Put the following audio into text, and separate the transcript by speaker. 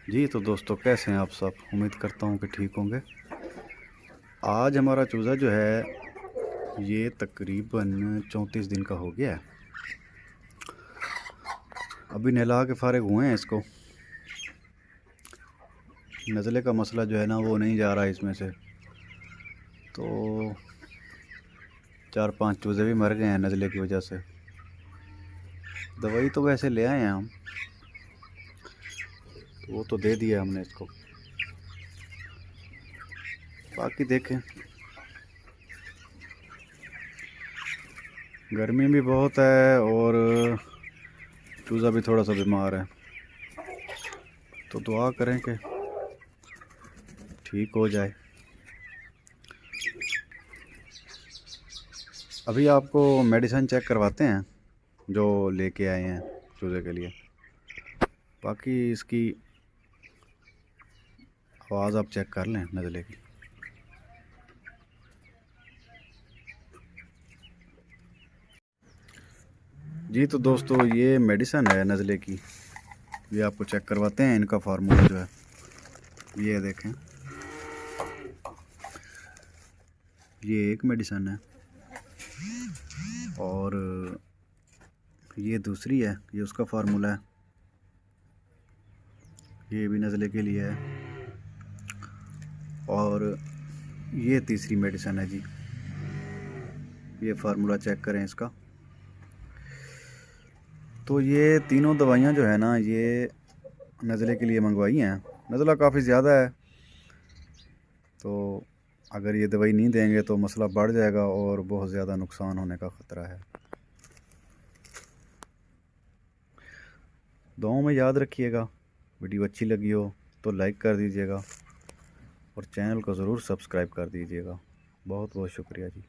Speaker 1: जी तो दोस्तों, कैसे हैं आप सब। उम्मीद करता हूँ कि ठीक होंगे। आज हमारा चूज़ा जो है ये तकरीबन 34 दिन का हो गया है। अभी नहला के फारिग हुए हैं इसको। नज़ले का मसला जो है ना वो नहीं जा रहा इसमें से, तो 4-5 चूज़े भी मर गए हैं नज़ले की वजह से। दवाई तो वैसे ले आए हैं हम, तो वो तो दे दिया हमने इसको। बाकी देखें, गर्मी भी बहुत है और चूज़ा भी थोड़ा सा बीमार है, तो दुआ करें कि ठीक हो जाए। अभी आपको मेडिसिन चेक करवाते हैं जो लेके आए हैं चूज़े के लिए। बाकी इसकी आवाज़ आप चेक कर लें नज़ले की। जी तो दोस्तों, ये मेडिसिन है नज़ले की, ये आपको चेक करवाते हैं। इनका फार्मूला जो है ये देखें, ये एक मेडिसिन है और ये दूसरी है, ये उसका फार्मूला है। ये भी नज़ले के लिए है और ये तीसरी मेडिसिन है जी। ये फार्मूला चेक करें इसका। तो ये तीनों दवाइयाँ जो है ना ये नज़ले के लिए मंगवाई हैं। नज़ला काफ़ी ज़्यादा है, तो अगर ये दवाई नहीं देंगे तो मसला बढ़ जाएगा और बहुत ज़्यादा नुकसान होने का ख़तरा है। दुआओं में याद रखिएगा। वीडियो अच्छी लगी हो तो लाइक कर दीजिएगा और चैनल को ज़रूर सब्सक्राइब कर दीजिएगा। बहुत बहुत शुक्रिया जी।